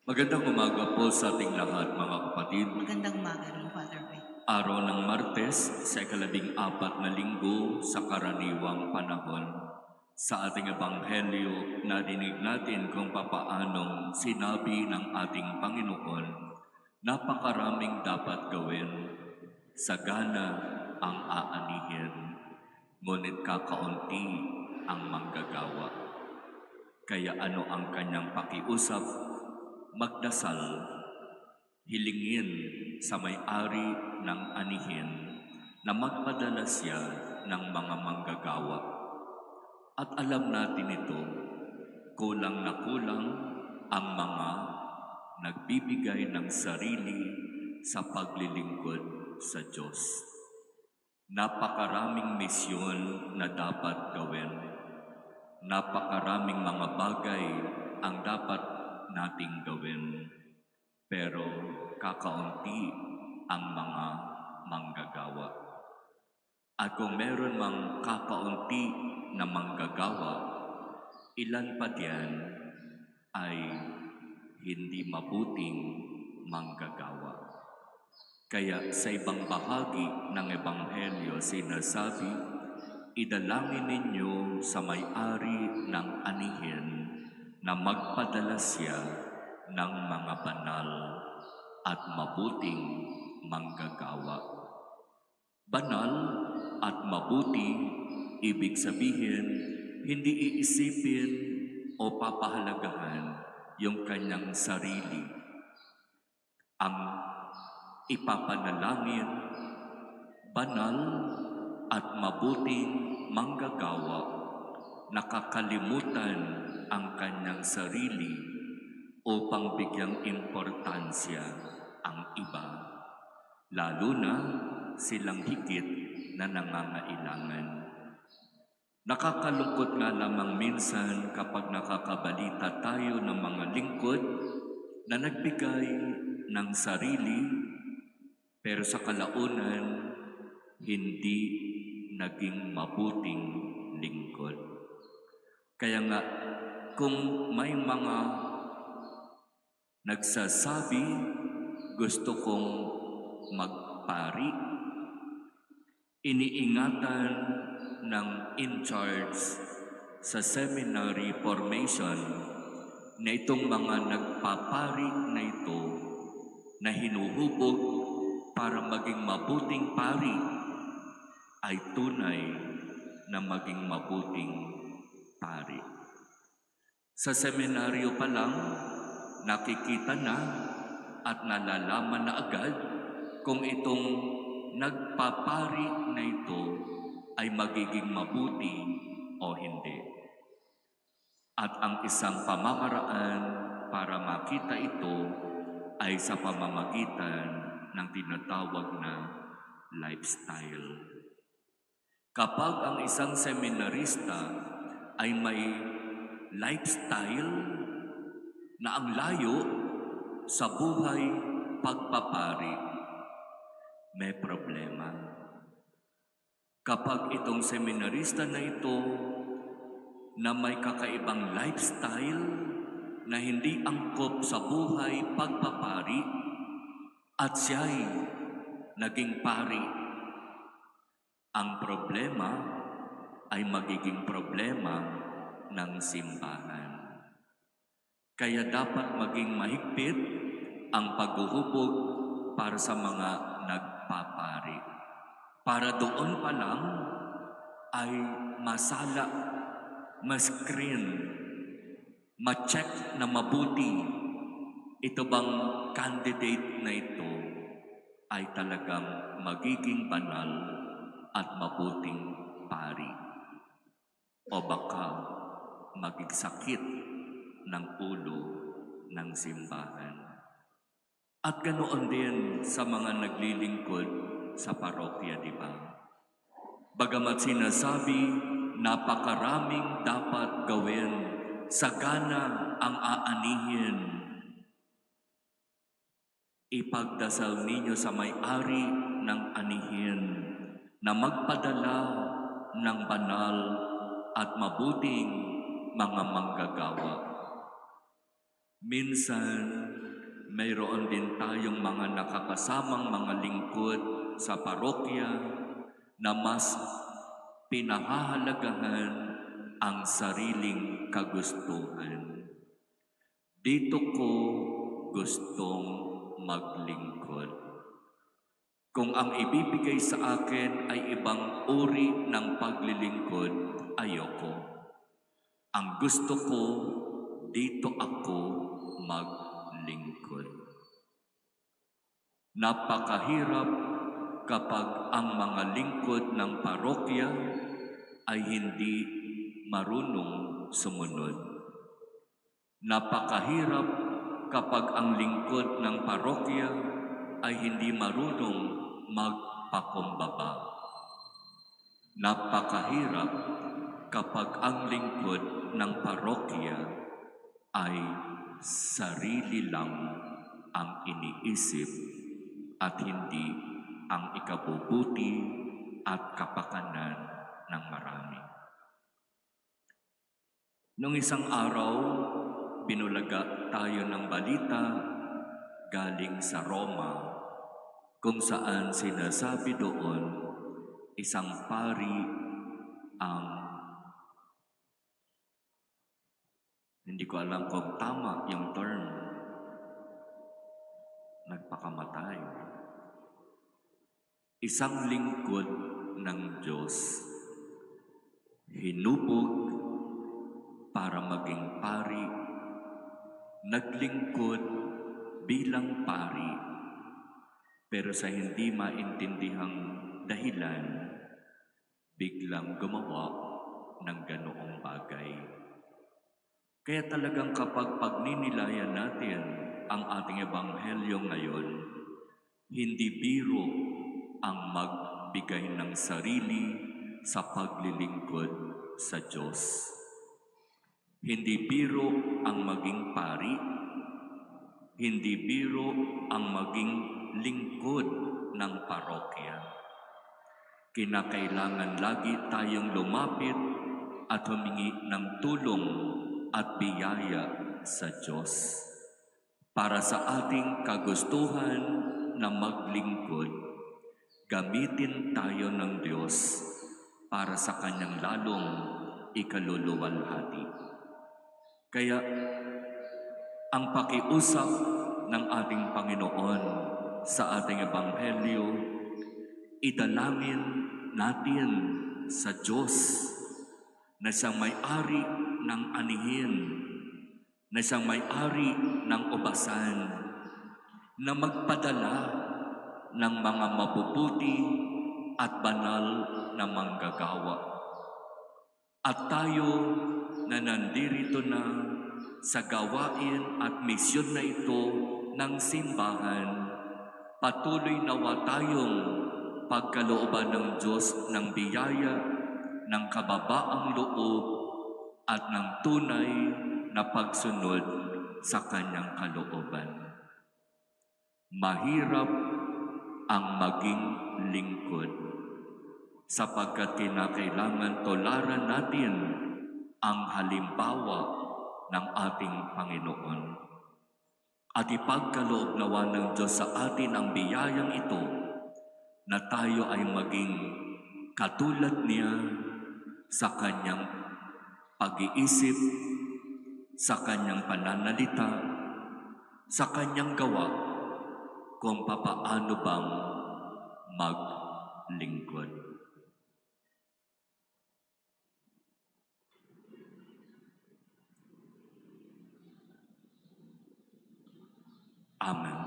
Magandang umaga po sa ating lahat, mga kapatid. Magandang umaga rin, Father Ray. Araw ng Martes sa ika-14 na linggo sa karaniwang panahon. Sa ating ebanghelyo, nadinig natin kung papaanong sinabi ng ating Panginoon, napakaraming dapat gawin, sagana ang aanihin, ngunit kakaunti ang manggagawa. Kaya ano ang kanyang pakiusap? Magdasal, hilingin sa may-ari ng anihin na magpadala siya ng mga manggagawa. At alam natin ito, kulang na kulang ang mga nagbibigay ng sarili sa paglilingkod sa Diyos. Napakaraming misyon na dapat gawin. Napakaraming mga bagay ang dapat nating gawin. Pero kakaunti ang mga manggagawa. At kung meron mang kakaunti na manggagawa, ilan pa diyan ay hindi mabuting manggagawa. Kaya sa ibang bahagi ng Ebanghelyo sinasabi, idalangin ninyo sa may-ari ng anihin na magpadala siya ng mga banal at mabuting manggagawa. Banal at mabuti, ibig sabihin, hindi iisipin o papahalagahan yung kanyang sarili. Ang ipapanalangin, banal at mabuting manggagawa, nakakalimutan ang kanyang sarili upang bigyang importansya ang iba, lalo na silang higit na nangangailangan. Nakakalungkot nga lamang minsan kapag nakakabalita tayo ng mga lingkod na nagbigay ng sarili, pero sa kalaunan, hindi naging mabuting lingkod. Kaya nga, kung may mga nagsasabi, gusto kong magpari, iniingatan ng in-charge sa seminary formation na itong mga nagpapari na ito na hinuhubog para maging mabuting pari ay tunay na maging mabuting pari. Sa seminaryo pa lang, nakikita na at nalalaman na agad kung itong nagpapari na ito ay magiging mabuti o hindi. At ang isang pamamaraan para makita ito ay sa pamamagitan ng tinatawag na lifestyle. Kapag ang isang seminarista ay may lifestyle na ang layo sa buhay pagpapari, may problema. Kapag itong seminarista na ito na may kakaibang lifestyle na hindi angkop sa buhay pagpapari at siya'y naging pari, ang problema ay magiging problema ng simbahan. Kaya dapat maging mahigpit ang paghuhubog para sa mga nagpapari. Para doon pa lang ay masala, ma-screen, ma-check na mabuti ito bang candidate na ito ay talagang magiging banal at mabuting pari. O baka maging sakit ng ulo ng simbahan. At ganoon din sa mga naglilingkod sa parokya, di ba? Bagamat sinasabi, napakaraming dapat gawin, sagana ang aanihin. Ipagdasal ninyo sa may-ari ng anihin na magpadala ng banal at mabuting mga manggagawa. Minsan, mayroon din tayong mga nakakasamang mga lingkod sa parokya na mas pinahahalagahan ang sariling kagustuhan. Dito ko gustong maglingkod. Kung ang ibibigay sa akin ay ibang uri ng paglilingkod, ayoko. Ang gusto ko, dito ako maglingkod. Napakahirap kapag ang mga lingkod ng parokya ay hindi marunong sumunod. Napakahirap kapag ang lingkod ng parokya ay hindi marunong magpakumbaba. Napakahirap kapag ang lingkod ng parokya ay sarili lang ang iniisip at hindi ang ikabubuti at kapakanan ng marami. Noong isang araw, binulaga tayo ng balita galing sa Roma kung saan sinasabi doon isang pari ang hindi ko alam kung tama yung term, nagpakamatay. Isang lingkod ng Diyos, hinubog para maging pari, naglingkod bilang pari, pero sa hindi maintindihang dahilan, biglang gumawa ng ganoong bagay. Kaya talagang kapag pagninilayan natin ang ating ebanghelyo ngayon, hindi biro ang magbigay ng sarili sa paglilingkod sa Diyos. Hindi biro ang maging pari, hindi biro ang maging lingkod ng parokya. Kinakailangan lagi tayong lumapit at humingi ng tulong at biyaya sa Diyos para sa ating kagustuhan na maglingkod. Gamitin tayo ng Diyos para sa Kanyang lalong ikaluluwalhati. Kaya ang pakiusap ng ating Panginoon sa ating ebanghelyo, idalangin natin sa Diyos na siyang may-ari ng anihin, na siyang may-ari ng ubasan, na magpadala ng mga mabubuti at banal na manggagawa. At tayo na nandirito na sa gawain at misyon na ito ng simbahan, patuloy nawa tayong pagkalooban ng Diyos ng biyaya, ng kababaang loob at ng tunay na pagsunod sa Kanyang kalooban. Mahirap ang maging lingkod sapagkat kinakailangan tularan natin ang halimbawa ng ating Panginoon. At ipagkaloob nawa ng Diyos sa atin ang biyayang ito na tayo ay maging katulad niya sa Kanyang pag-iisip, sa Kanyang pananalita, sa Kanyang gawa, kung papaano bang maglingkod. Amen.